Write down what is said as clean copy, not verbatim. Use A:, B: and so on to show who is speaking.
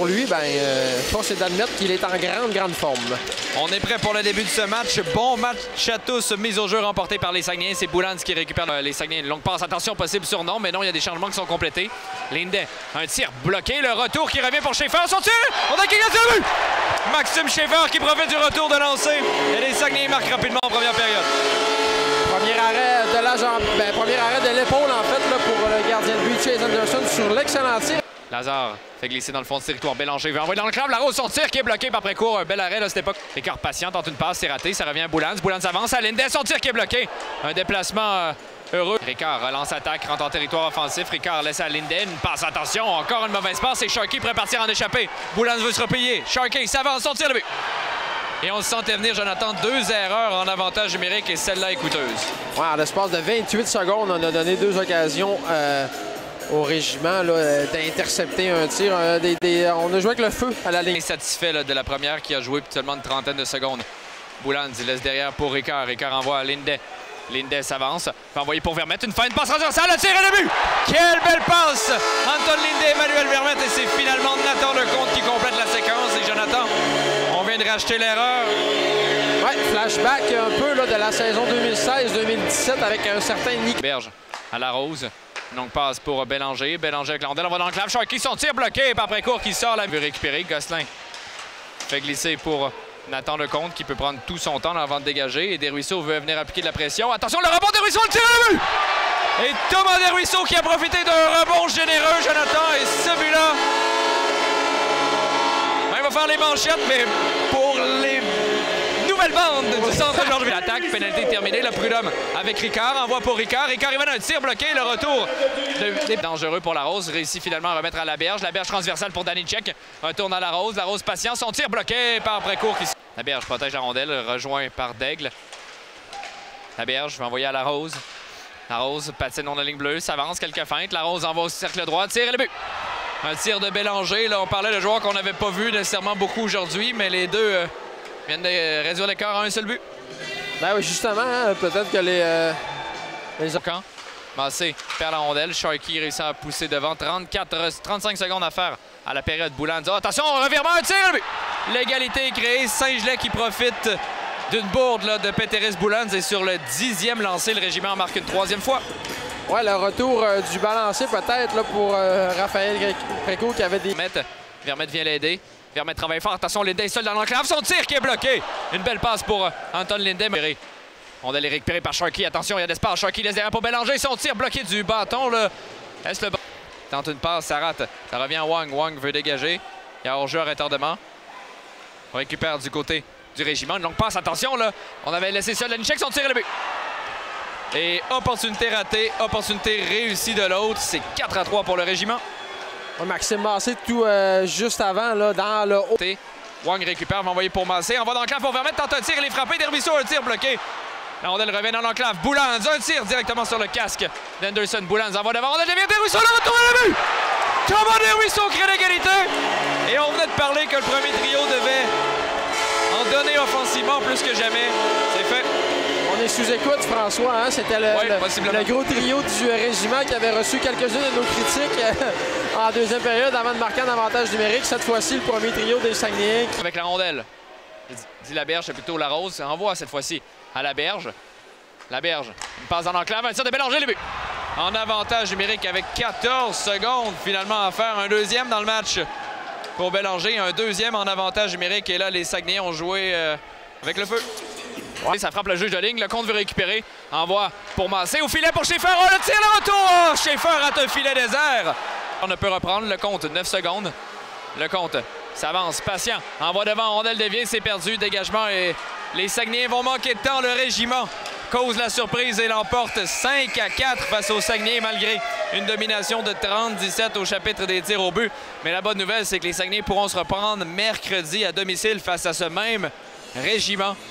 A: lui, force est d'admettre qu'il est en grande forme.
B: On est prêt pour le début de ce match. Bon match à tous. Mise au jeu remportée par les Saguenayens. C'est Boulans qui récupère les Saguenayens. Une longue passe. Attention, possible sur non, mais non, il y a des changements qui sont complétés. Linde, un tir bloqué. Le retour qui revient pour Schaefer. Son tir! On a quelqu'un sur le but! Maxime Schaefer qui profite du retour de lancer. Et les Saguenayens marquent rapidement en première période.
A: Premier arrêt de la jambe, premier arrêt de l'épaule en fait là, pour le gardien de but Chase Anderson sur l'excellent tir.
B: Lazare fait glisser dans le fond de territoire. Bélanger veut envoyer dans le clave. Larose, son tir qui est bloqué par précourt. Un bel arrêt à cette époque. Écart patient, tente une passe, c'est raté. Ça revient à Boulans. Boulans avance à Linde. Son tir qui est bloqué. Un déplacement heureux. Ricard relance attaque, rentre en territoire offensif. Ricard laisse à Linde. Une passe, attention. Encore une mauvaise passe. Et Sharkey prêt à partir en échappée. Boulans veut se repayer. Sharkey s'avance, son tir de but. Et on se sentait venir, Jonathan, 2 erreurs en avantage numérique et celle-là est coûteuse.
A: Ouais, en l'espace de 28 secondes, on a donné 2 occasions au régiment d'intercepter un tir. On a joué avec le feu à la ligne.
B: Insatisfait là, de la première qui a joué seulement une trentaine de secondes. Boulans laisse derrière pour Ricard. Ricard envoie à Linde. Linde s'avance. Va envoyer pour Vermette. Une fin de passe transversale. Le tir et le but! Quelle belle passe! Anton Linde, Emmanuel Vermette. Et c'est finalement Nathan Lecomte qui complète la séquence. Et Jonathan, on vient de racheter l'erreur.
A: Ouais, flashback un peu là, de la saison 2016-2017 avec un certain Nick.
B: Berge à la Rose. Donc passe pour Bélanger. Bélanger avec la rondelle. On va dans le clave. Sharkey, son tir bloqué par précourt qui sort. La veut récupérer. Gosselin fait glisser pour Nathan Lecomte qui peut prendre tout son temps avant de dégager. Et Desruisseaux veut venir appliquer de la pression. Attention, le rebond Desruisseaux, le tir à le but! Et Thomas Desruisseaux qui a profité d'un rebond généreux, Jonathan. Et ce but-là, il va faire les manchettes, mais pour les nouvelles bandes du centre Georges. L'attaque, pénalité terminée. Le Prud'homme avec Ricard. Envoie pour Ricard. Ricard, il va d'un tir bloqué. Le retour dangereux pour la Rose. Réussit finalement à remettre à la berge. La berge transversale pour Danicek. Retourne à la Rose. La Rose patient. Son tir bloqué par précourt. La berge protège la rondelle. Rejoint par Daigle. La berge va envoyer à la Rose. La Rose patine dans la ligne bleue. S'avance quelques feintes. La Rose envoie au cercle droit. Tir et le but. Un tir de Bélanger. Là, on parlait de joueurs qu'on n'avait pas vu nécessairement beaucoup aujourd'hui, mais les deux viennent de réduire l'écart à un seul but.
A: Ben oui, justement, hein, peut-être que les
B: Quand Massé perd la rondelle. Sharkey réussit à pousser devant. 35 secondes à faire à la période. Boulans. Oh, attention, revirement, un tir et le but. L'égalité est créée. Saint-Gelais qui profite d'une bourde là, de Péteris Boulans. Et sur le 10e lancé, le régiment marque une 3e fois.
A: Ouais, le retour du balancier peut-être là, pour Raphaël Précourt qui avait des...
B: Vermette vient l'aider. Vermette travaille fort. Attention, Linde est seul dans l'enclave. Son tir qui est bloqué. Une belle passe pour Anton Linde. On va les récupérer par Sharkey. Attention, il y a d'espace. Sharkey laisse derrière pour Bélanger. Son tir bloqué du bâton. Est-ce le bâton? Tente une passe, ça rate. Ça revient à Wang. Wang veut dégager. Il y a hors-jeu à retardement. On récupère du côté du régiment. Une longue passe. Attention, là. On avait laissé seul Danicek. Son tir et le but. Et opportunité ratée, opportunité réussie de l'autre. C'est 4-3 pour le régiment.
A: Maxime Massé tout juste avant, là, dans le haut.
B: Wang récupère, va envoyer pour Massé. Envoie dans l'enclave pour Vermette, tente un tir, il est frappé. Desruisseaux, un tir bloqué. La rondelle revient dans l'enclave. Boulans, un tir directement sur le casque d'Anderson. Boulans envoie devant, rondelle devient Desruisseaux, le retour à le but! Thomas Desruisseaux crée l'égalité. Et on venait de parler que le premier trio devait en donner offensivement plus que jamais. C'est fait.
A: On est sous écoute, François. Hein? C'était le gros trio du régiment qui avait reçu quelques-unes de nos critiques en deuxième période avant de marquer un avantage numérique. Cette fois-ci, le premier trio des Saguenayens.
B: Avec la rondelle, dit la berge, c'est plutôt la Rose. Envoie cette fois-ci à la berge. La berge, une passe dans l'enclave, un tir de Bélanger, le but. En avantage numérique avec 14 secondes finalement à faire. Un deuxième dans le match pour Bélanger. Un deuxième en avantage numérique. Et là, les Saguenayens ont joué avec le feu. Ouais. Ça frappe le juge de ligne. Le compte veut récupérer. Envoie pour Massé. Au filet pour Schaefer. Oh, le tir, le retour. Oh, Schaefer rate un filet désert. On ne peut reprendre. Le compte, 9 secondes. Le compte s'avance. Patient. Envoie devant. Rondelle déviée. C'est perdu. Dégagement. Et les Saguenayens vont manquer de temps. Le régiment cause la surprise et l'emporte 5-4 face aux Saguenayens malgré une domination de 30-17 au chapitre des tirs au but. Mais la bonne nouvelle, c'est que les Saguenayens pourront se reprendre mercredi à domicile face à ce même régiment